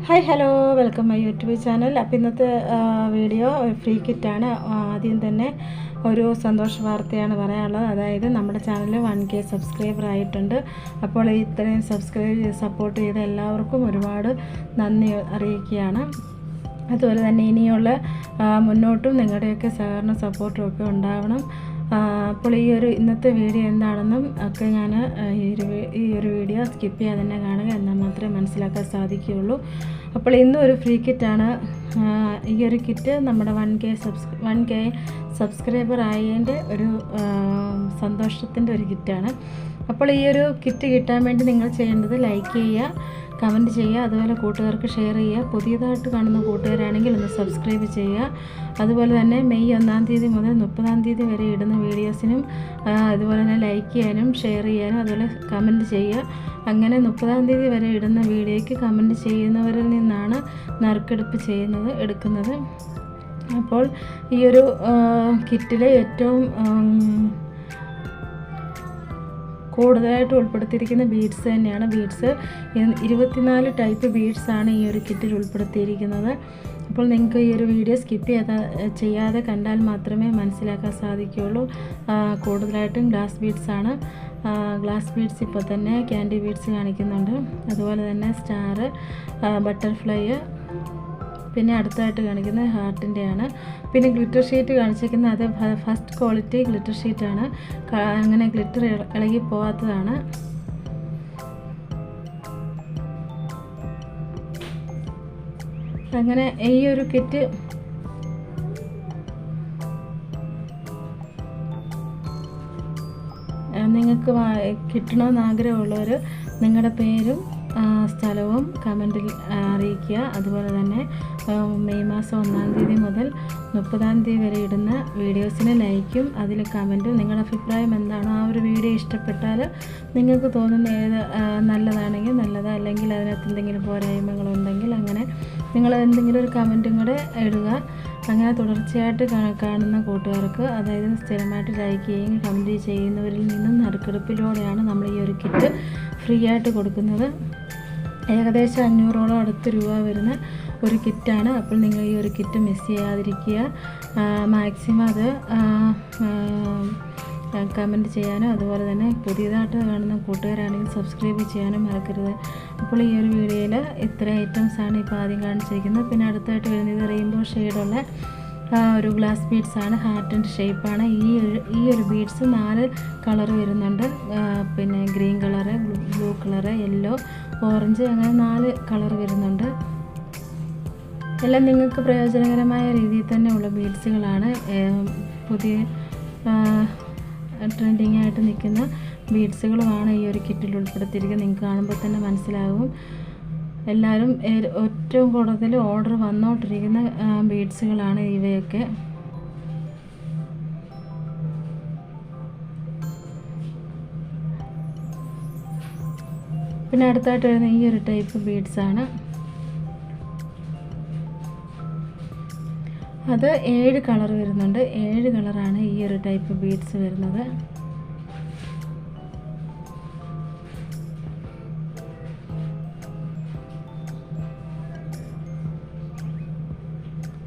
Hi hello welcome my YouTube channel. അപ്പോൾ ഇന്നത്തെ video free കിറ്റാണ്. ആദ്യം തന്നെ ഒരു സന്തോഷ വാർത്തയാണ് പറയാനുള്ളത്. അതായത് നമ്മുടെ ചാനൽ 1K സബ്സ്ക്രൈബർ ആയിട്ടുണ്ട്. അപ്പോൾ ഇത്രയും സപ്പോർട്ട് ചെയ്ത എല്ലാവർക്കും ഒരുപാട് നന്ദി അറിയിക്കുകയാണ്. അതുപോലെ തന്നെ ഇനിയുള്ള മുന്നോട്ടും നിങ്ങളുടെയൊക്കെ സഹകരണ സപ്പോർട്ടും ഒക്കെ ഉണ്ടാവണം. അപ്പോൾ ഇന്നത്തെ വീഡിയോ എന്താണെന്നും ഒക്കെ ഞാൻ ഈ ഒരു വീഡിയോ സ്കിപ്പ് ചെയ്യാതെ തന്നെ കാണുക, എന്നാൽ മാത്രമേ മനസ്സിലാക്കാൻ സാധിക്കുകയുള്ളൂ. അപ്പോൾ ഇന്നും ഒരു ഫ്രീ കിറ്റാണ്. ഈ ഒരു കിറ്റ് നമ്മുടെ 1K സബ്സ്ക്രൈബർ ആയതിൻ്റെ ഒരു സന്തോഷത്തിൻ്റെ ഒരു കിറ്റാണ്. അപ്പോൾ ഈ ഒരു കിറ്റ് കിട്ടാൻ വേണ്ടി നിങ്ങൾ ചെയ്യേണ്ടത് ലൈക്ക് ചെയ്യുക, കമൻറ്റ് ചെയ്യുക, അതുപോലെ കൂട്ടുകാർക്ക് ഷെയർ ചെയ്യുക. പുതിയതായിട്ട് കാണുന്ന കൂട്ടുകാരാണെങ്കിൽ ഒന്ന് സബ്സ്ക്രൈബ് ചെയ്യുക. അതുപോലെ തന്നെ മെയ് 1-ാം തീയതി മുതൽ 30-ാം തീയതി വരെ ഇടുന്ന വീഡിയോസിനും അതുപോലെ തന്നെ ലൈക്ക് ചെയ്യാനും ഷെയർ ചെയ്യാനും അതുപോലെ കമൻറ്റ് ചെയ്യുക. അങ്ങനെ 30-ാം തീയതി വരെ ഇടുന്ന വീഡിയോയ്ക്ക് കമൻറ്റ് ചെയ്യുന്നവരിൽ നിന്നാണ് നറുക്കെടുപ്പ് എടുക്കുന്നത്. അപ്പോൾ ഈ ഒരു കിറ്റിലെ ഏറ്റവും കൂടുതലായിട്ട് ഉൾപ്പെടുത്തിയിരിക്കുന്ന ബീഡ്സ് തന്നെയാണ്. ബീഡ്സ് 24 ടൈപ്പ് ബീഡ്സാണ് ഈ ഒരു കിറ്റിൽ ഉൾപ്പെടുത്തിയിരിക്കുന്നത്. അപ്പോൾ നിങ്ങൾക്ക് ഈ ഒരു വീഡിയോ സ്കിപ്പ് ചെയ്യാതെ കണ്ടാൽ മാത്രമേ മനസ്സിലാക്കാൻ സാധിക്കുകയുള്ളൂ. കൂടുതലായിട്ടും ഗ്ലാസ് ബീഡ്സാണ്. ഗ്ലാസ് ബീഡ്സ് ഇപ്പോൾ തന്നെ ക്യാൻഡി ബീഡ്സ് കാണിക്കുന്നുണ്ട്. അതുപോലെ തന്നെ സ്റ്റാർ, ബട്ടർഫ്ലൈ, പിന്നെ അടുത്തായിട്ട് കാണിക്കുന്നത് ഹാർട്ടിൻ്റെയാണ്. പിന്നെ ഗ്ലിറ്റർ ഷീറ്റ് കാണിച്ചിരിക്കുന്നത് അത് ഫസ്റ്റ് ക്വാളിറ്റി ഗ്ലിറ്റർ ഷീറ്റാണ്. അങ്ങനെ ഗ്ലിറ്റർ ഇളകി പോകാത്തതാണ്. അങ്ങനെ ഈ ഒരു കിറ്റ് നിങ്ങൾക്ക് കിട്ടണമെന്ന് ആഗ്രഹമുള്ളവർ നിങ്ങളുടെ പേരും സ്ഥലവും കമൻറ്റിൽ അറിയിക്കുക. അതുപോലെ തന്നെ മെയ് മാസം 1-ാം തീയതി മുതൽ 30-ാം തീയതി വരെ ഇടുന്ന വീഡിയോസിന് ലൈക്കും അതിൽ കമൻറ്റും. നിങ്ങളുടെ അഭിപ്രായം എന്താണോ ആ ഒരു വീഡിയോ ഇഷ്ടപ്പെട്ടാൽ നിങ്ങൾക്ക് തോന്നുന്ന ഏത് നല്ലതാണെങ്കിൽ നല്ലത്, അല്ലെങ്കിൽ അതിനകത്ത് എന്തെങ്കിലും പോരായ്മകളുണ്ടെങ്കിൽ അങ്ങനെ നിങ്ങൾ എന്തെങ്കിലും ഒരു കമൻറ്റും കൂടെ ഇടുക. അങ്ങനെ തുടർച്ചയായിട്ട് കാണുന്ന കൂട്ടുകാർക്ക്, അതായത് സ്ഥിരമായിട്ട് ലൈക്ക് ചെയ്യുകയും കമൻറ്റ് ചെയ്യുന്നവരിൽ നിന്നും നറുക്കെടുപ്പിലൂടെയാണ് നമ്മൾ ഈ ഒരു കിറ്റ് ഫ്രീ ആയിട്ട് കൊടുക്കുന്നത്. ഏകദേശം 500ഓളം അടുത്ത് രൂപ വരുന്ന ഒരു കിറ്റാണ്. അപ്പോൾ നിങ്ങൾ ഈ ഒരു കിറ്റ് മിസ് ചെയ്യാതിരിക്കുക. മാക്സിമം അത് കമൻറ്റ് ചെയ്യാനും അതുപോലെ തന്നെ പുതിയതായിട്ട് കാണുന്ന കൂട്ടുകാരാണെങ്കിൽ സബ്സ്ക്രൈബ് ചെയ്യാനും മറക്കരുത്. അപ്പോൾ ഈ ഒരു വീഡിയോയിൽ ഇത്ര ഐറ്റംസാണ് ഇപ്പോൾ ആദ്യം കാണിച്ചിരിക്കുന്നത്. പിന്നെ അടുത്തായിട്ട് വരുന്നത് റെയിൻബോ ഷെയ്ഡുള്ള ഒരു ഗ്ലാസ് ബീഡ്സാണ്. ഹാർട്ടിൻ്റെ ഷേപ്പാണ്. ഈ ഒരു ബീഡ്സ് 4 കളർ വരുന്നുണ്ട്. പിന്നെ green colour, blue colour, yellow, orange, അങ്ങനെ 4 കളർ വരുന്നുണ്ട്. എല്ലാം നിങ്ങൾക്ക് പ്രയോജനകരമായ രീതിയിൽ തന്നെ ഉള്ള ബീഡ്സുകളാണ്. പുതിയ ട്രെൻഡിങ് ആയിട്ട് നിൽക്കുന്ന ബീഡ്സുകളുമാണ് ഈ ഒരു കിറ്റിൽ ഉൾപ്പെടുത്തിയിരിക്കുന്നത്. നിങ്ങൾക്ക് കാണുമ്പോൾ തന്നെ മനസ്സിലാകും. എല്ലാവരും ഏറ്റവും കൂടുതൽ ഓർഡർ വന്നുകൊണ്ടിരിക്കുന്ന ബീഡ്സുകളാണ് ഇവയൊക്കെ. പിന്നെ അടുത്തായിട്ട് വരുന്ന ഈ ഒരു ടൈപ്പ് ബീഡ്സാണ്. അത് 7 കളർ വരുന്നുണ്ട്. 7 കളറാണ് ഈ ഒരു ടൈപ്പ് ബീഡ്സ് വരുന്നത്.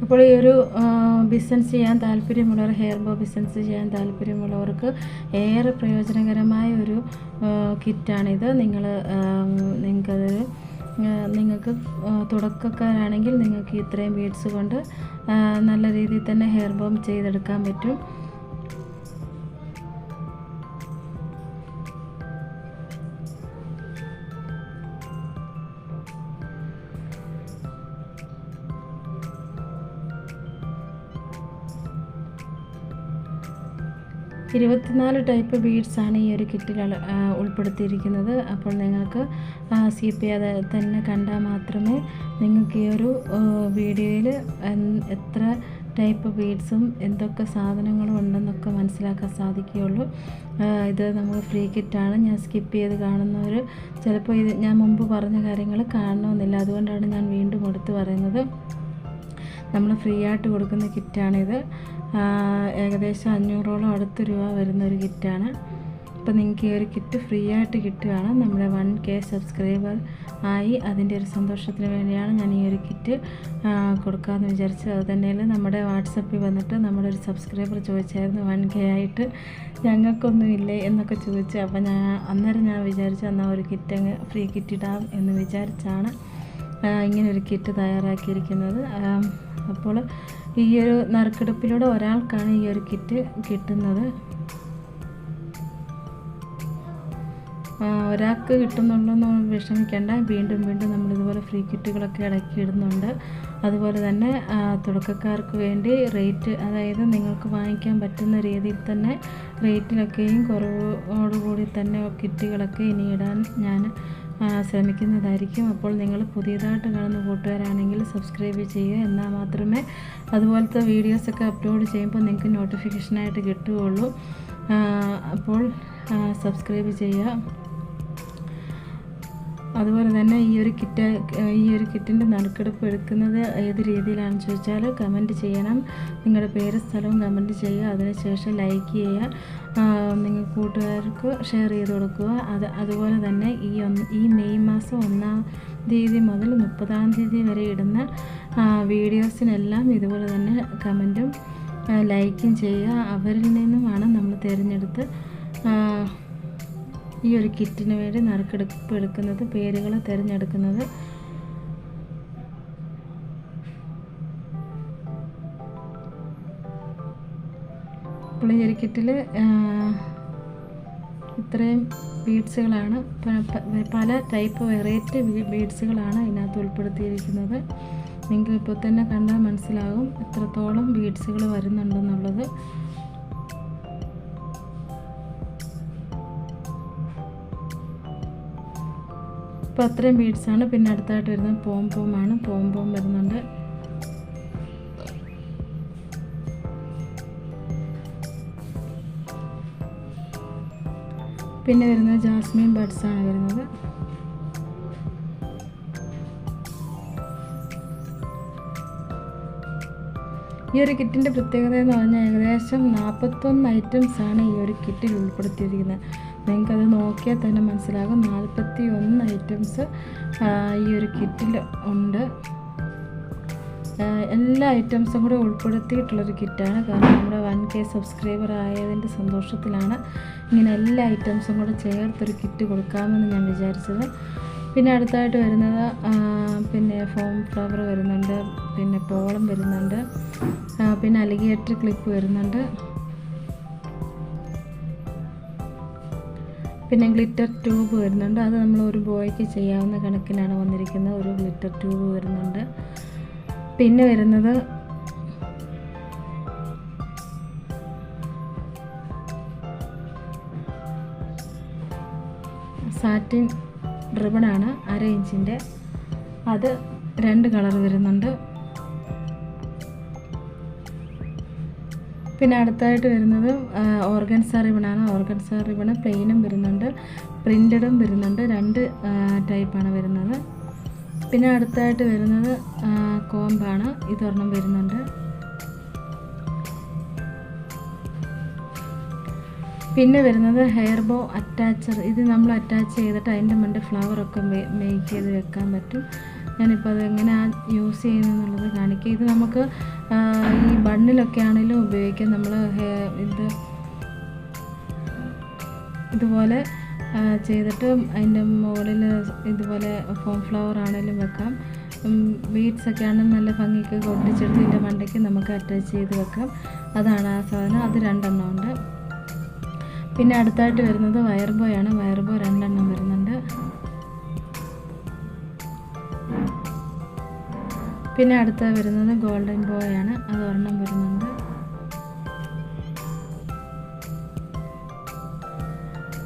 അപ്പോൾ ഈ ഒരു ബിസിനസ് ചെയ്യാൻ താല്പര്യമുള്ളവർ, ഹെയർ ബോ ബിസിനസ് ചെയ്യാൻ താല്പര്യമുള്ളവർക്ക് ഏറെ പ്രയോജനകരമായ ഒരു കിറ്റാണിത്. നിങ്ങൾക്ക് തുടക്കക്കാരാണെങ്കിൽ നിങ്ങൾക്ക് ഇത്രയും ബീഡ്സ് കൊണ്ട് നല്ല രീതിയിൽ തന്നെ ഹെയർ ബോം ചെയ്തെടുക്കാൻ പറ്റും. ഇരുപത്തിനാല് ടൈപ്പ് ബീഡ്സാണ് ഈ ഒരു കിറ്റിൽ ഉൾപ്പെടുത്തിയിരിക്കുന്നത്. അപ്പോൾ നിങ്ങൾക്ക് സ്കിപ്പ് ചെയ്യാതെ തന്നെ കണ്ടാൽ മാത്രമേ നിങ്ങൾക്ക് ഈ ഒരു വീഡിയോയിൽ എത്ര ടൈപ്പ് ബീഡ്സും എന്തൊക്കെ സാധനങ്ങളും ഉണ്ടെന്നൊക്കെ മനസ്സിലാക്കാൻ സാധിക്കുകയുള്ളൂ. ഇത് നമുക്ക് ഫ്രീ കിറ്റാണ്. ഞാൻ സ്കിപ്പ് ചെയ്ത് കാണുന്നവർ ചിലപ്പോൾ ഇത് ഞാൻ മുമ്പ് പറഞ്ഞ കാര്യങ്ങൾ കാണണമെന്നില്ല. അതുകൊണ്ടാണ് ഞാൻ വീണ്ടും എടുത്ത് പറയുന്നത്. നമ്മൾ ഫ്രീ ആയിട്ട് കൊടുക്കുന്ന കിറ്റാണിത്. ഏകദേശം 500ഓളം അടുത്ത് രൂപ വരുന്നൊരു കിറ്റാണ്. അപ്പോൾ നിങ്ങൾക്ക് ഈ ഒരു കിറ്റ് ഫ്രീ ആയിട്ട് കിട്ടുകയാണ്. നമ്മുടെ 1K സബ്സ്ക്രൈബർ ആയി, അതിൻ്റെ ഒരു സന്തോഷത്തിന് വേണ്ടിയാണ് ഞാൻ ഈ ഒരു കിറ്റ് കൊടുക്കാമെന്ന് വിചാരിച്ചത്. അത് തന്നെയല്ല, നമ്മുടെ വാട്സപ്പിൽ വന്നിട്ട് നമ്മുടെ ഒരു സബ്സ്ക്രൈബർ ചോദിച്ചായിരുന്നു 1K ആയിട്ട് ഞങ്ങൾക്കൊന്നുമില്ലേ എന്നൊക്കെ ചോദിച്ചു. അപ്പോൾ അന്നേരം ഞാൻ വിചാരിച്ചു എന്നാൽ ഒരു കിറ്റ് അങ്ങ് ഫ്രീ കിറ്റ് ഇടാം എന്ന് വിചാരിച്ചാണ് ഇങ്ങനൊരു കിറ്റ് തയ്യാറാക്കിയിരിക്കുന്നത്. അപ്പോൾ ഈ ഒരു നറുക്കെടുപ്പിലൂടെ ഒരാൾക്കാണ് ഈ ഒരു കിറ്റ് കിട്ടുന്നത്. ഒരാൾക്ക് കിട്ടുന്നുള്ളൊന്നും വിഷമിക്കേണ്ട, വീണ്ടും നമ്മളിതുപോലെ ഫ്രീ കിറ്റുകളൊക്കെ ഇടയ്ക്ക് ഇടുന്നുണ്ട്. അതുപോലെ തന്നെ തുടക്കക്കാർക്ക് വേണ്ടി റേറ്റ്, അതായത് നിങ്ങൾക്ക് വാങ്ങിക്കാൻ പറ്റുന്ന രീതിയിൽ തന്നെ റേറ്റിലൊക്കെയും കുറവോടുകൂടി തന്നെ കിറ്റുകളൊക്കെ ഇനി ഇടാൻ ഞാൻ ശ്രമിക്കുന്നതായിരിക്കും. അപ്പോൾ നിങ്ങൾ പുതിയതായിട്ട് കാണുന്ന കൂട്ടുകാരാണെങ്കിൽ സബ്സ്ക്രൈബ് ചെയ്യുക, എന്നാൽ മാത്രമേ അതുപോലത്തെ വീഡിയോസൊക്കെ അപ്ലോഡ് ചെയ്യുമ്പോൾ നിങ്ങൾക്ക് നോട്ടിഫിക്കേഷനായിട്ട് കിട്ടുകയുള്ളൂ. അപ്പോൾ സബ്സ്ക്രൈബ് ചെയ്യുക. അതുപോലെ തന്നെ ഈ ഒരു കിറ്റിൻ്റെ നറുക്കെടുപ്പ് എടുക്കുന്നത് ഏത് രീതിയിലാണെന്ന് ചോദിച്ചാൽ കമൻറ്റ് ചെയ്യണം. നിങ്ങളുടെ പേര് സ്ഥലവും കമൻറ്റ് ചെയ്യുക. അതിനുശേഷം ലൈക്ക് ചെയ്യുക, നിങ്ങൾ കൂട്ടുകാർക്ക് ഷെയർ ചെയ്ത് കൊടുക്കുക. അതുപോലെ തന്നെ ഈ മെയ് മാസം 1-ാം തീയതി മുതൽ 30-ാം തീയതി വരെ ഇടുന്ന വീഡിയോസിനെല്ലാം ഇതുപോലെ തന്നെ കമൻറ്റും ലൈക്കും ചെയ്യുക. അവരിൽ നിന്നുമാണ് നമ്മൾ തിരഞ്ഞെടുത്ത് ഈ ഒരു കിറ്റിന് വേണ്ടി നറുക്കെടുപ്പ് എടുക്കുന്നത്, പേരുകൾ തിരഞ്ഞെടുക്കുന്നത്. അപ്പോൾ ഈ ഒരു കിറ്റിൽ ഇത്രയും ബീഡ്സുകളാണ്, പല ടൈപ്പ് വെറൈറ്റി ബീഡ്സുകളാണ് ഇതിനകത്ത് ഉൾപ്പെടുത്തിയിരിക്കുന്നത്. നിങ്ങൾക്ക് ഇപ്പോൾ തന്നെ കണ്ടാൽ മനസ്സിലാകും എത്രത്തോളം ബീഡ്സുകൾ വരുന്നുണ്ടെന്നുള്ളത്. അപ്പോൾ അത്രയും ബീഡ്സാണ്. പിന്നെ അടുത്തായിട്ട് വരുന്നത് പോംപോമാണ്. പോംപോം വരുന്നുണ്ട്. പിന്നെ വരുന്നത് ജാസ്മിൻ ബഡ്സാണ് വരുന്നത്. ഈ ഒരു കിറ്റിൻ്റെ പ്രത്യേകത എന്ന് പറഞ്ഞാൽ ഏകദേശം 41 ഐറ്റംസാണ് ഈ ഒരു കിറ്റിൽ ഉൾപ്പെടുത്തിയിരിക്കുന്നത്. നിങ്ങൾക്കത് നോക്കിയാൽ തന്നെ മനസ്സിലാകും 41 ഐറ്റംസ് ഈ ഒരു കിറ്റിൽ ഉണ്ട്. എല്ലാ ഐറ്റംസും കൂടെ ഉൾപ്പെടുത്തിയിട്ടുള്ളൊരു കിറ്റാണ്. കാരണം നമ്മുടെ 1K സബ്സ്ക്രൈബർ ആയതിൻ്റെ സന്തോഷത്തിലാണ് ഇങ്ങനെ എല്ലാ ഐറ്റംസും കൂടെ ചേർത്തൊരു കിറ്റ് കൊടുക്കാമെന്ന് ഞാൻ വിചാരിച്ചത്. പിന്നെ അടുത്തായിട്ട് വരുന്നത് പിന്നെ ഫോം ഫ്ലവർ വരുന്നുണ്ട്, പിന്നെ പോളം വരുന്നുണ്ട്, പിന്നെ അലിഗേറ്റർ ക്ലിപ്പ് വരുന്നുണ്ട്, പിന്നെ ഗ്ലിറ്റർ ട്യൂബ് വരുന്നുണ്ട്. അത് നമ്മൾ ഒരു ബോയ്ക്ക് ചെയ്യാവുന്ന കണക്കിനാണ് വന്നിരിക്കുന്നത്. ഒരു ഗ്ലിറ്റർ ട്യൂബ് വരുന്നുണ്ട്. പിന്നെ വരുന്നത് സാറ്റിൻ റിബണാണ് 1/2 ഇഞ്ചിൻ്റെ. അത് 2 കളർ വരുന്നുണ്ട്. പിന്നെ അടുത്തായിട്ട് വരുന്നത് ഓർഗൻസ റിബണാണ്. ഓർഗൻസ റിബണ് പ്ലെയിനും വരുന്നുണ്ട്, പ്രിൻ്റഡും വരുന്നുണ്ട്. 2 ടൈപ്പാണ് വരുന്നത്. പിന്നെ അടുത്തായിട്ട് വരുന്നത് കോമ്പാണ്. ഇതൊരെണ്ണം വരുന്നുണ്ട്. പിന്നെ വരുന്നത് ഹെയർ ബോ അറ്റാച്ചർ. ഇത് നമ്മൾ അറ്റാച്ച് ചെയ്തിട്ട് അതിൻ്റെ മണ്ടേ ഫ്ലവറൊക്കെ മേക്ക് ചെയ്ത് വെക്കാൻ പറ്റും. ഞാനിപ്പോൾ അത് എങ്ങനെയാണ് യൂസ് ചെയ്യുന്നതെന്നുള്ളത് കാണിക്കുക. ഇത് നമുക്ക് ഈ ബണ്ണിലൊക്കെ ആണെങ്കിലും ഉപയോഗിക്കാം. നമ്മൾ ഇതുപോലെ ചെയ്തിട്ട് അതിൻ്റെ മുകളിൽ ഇതുപോലെ ഫോം ഫ്ലവർ ആണെങ്കിലും വെക്കാം. ബീഡ്സൊക്കെ ആണെങ്കിൽ നല്ല ഭംഗിക്ക് ഒട്ടിച്ചെടുത്ത് ഇതിൻ്റെ മണ്ടയ്ക്ക് നമുക്ക് അറ്റാച്ച് ചെയ്ത് വെക്കാം. അതാണ് ആ സാധനം. അത് 2 എണ്ണം ഉണ്ട്. പിന്നെ അടുത്തായിട്ട് വരുന്നത് വയർ ബോയാണ്. വയർ ബോ 2 എണ്ണം വരുന്നുണ്ട്. പിന്നെ അടുത്ത വരുന്നത് ഗോൾഡൻ ബോയാണ്. അത് 1 എണ്ണം വരുന്നുണ്ട്.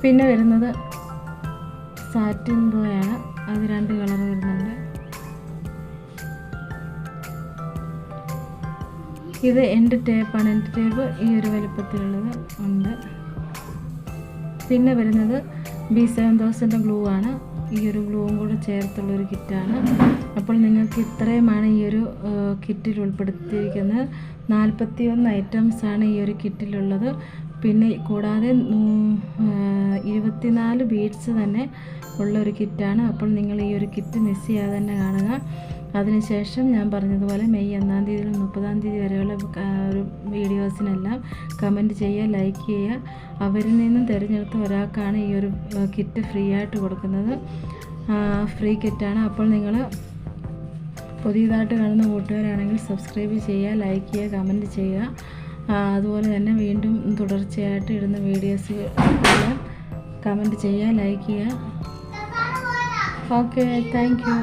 പിന്നെ വരുന്നത് സാറ്റിൻ ബോയാണ്. അത് 2 കളർ വരുന്നുണ്ട്. ഇത് എൻഡ് ടേപ്പാണ്. എൻഡ് ടേപ്പ് ഈ ഒരു വലുപ്പത്തിലുള്ളത് ഉണ്ട്. പിന്നെ വരുന്നത് B7000 ഗ്ലൂ ആണ്. ഈ ഒരു ഗ്ലൂവും കൂടെ ചേർത്തുള്ളൊരു കിറ്റാണ്. അപ്പോൾ നിങ്ങൾക്ക് ഇത്രയുമാണ് ഈ ഒരു കിറ്റിൽ ഉൾപ്പെടുത്തിയിരിക്കുന്നത്. 41 ഐറ്റംസാണ് ഈ ഒരു കിറ്റിലുള്ളത്. പിന്നെ കൂടാതെ 24 ബീഡ്സ് തന്നെ ഉള്ളൊരു കിറ്റാണ്. അപ്പോൾ നിങ്ങൾ ഈ ഒരു കിറ്റ് മിസ് ചെയ്യാതെ തന്നെ കാണുക. അതിനുശേഷം ഞാൻ പറഞ്ഞതുപോലെ മെയ് 1-ാം തീയതി മുതൽ 30-ാം തീയതി വരെയുള്ള ഒരു വീഡിയോസിനെല്ലാം കമൻറ്റ് ചെയ്യുക, ലൈക്ക് ചെയ്യുക. അവരിൽ നിന്നും തിരഞ്ഞെടുത്ത ഒരാൾക്കാണ് ഈ ഒരു കിറ്റ് ഫ്രീ ആയിട്ട് കൊടുക്കുന്നത്. ഫ്രീ കിറ്റാണ്. അപ്പോൾ നിങ്ങൾ പുതിയതായിട്ട് കാണുന്ന കൂട്ടുകാരാണെങ്കിൽ സബ്സ്ക്രൈബ് ചെയ്യുക, ലൈക്ക് ചെയ്യുക, കമൻറ്റ് ചെയ്യുക. അതുപോലെ തന്നെ വീണ്ടും തുടർച്ചയായിട്ട് ഇടുന്ന വീഡിയോസ് എല്ലാം കമൻറ്റ് ചെയ്യുക, ലൈക്ക് ചെയ്യുക. Okay, thank you.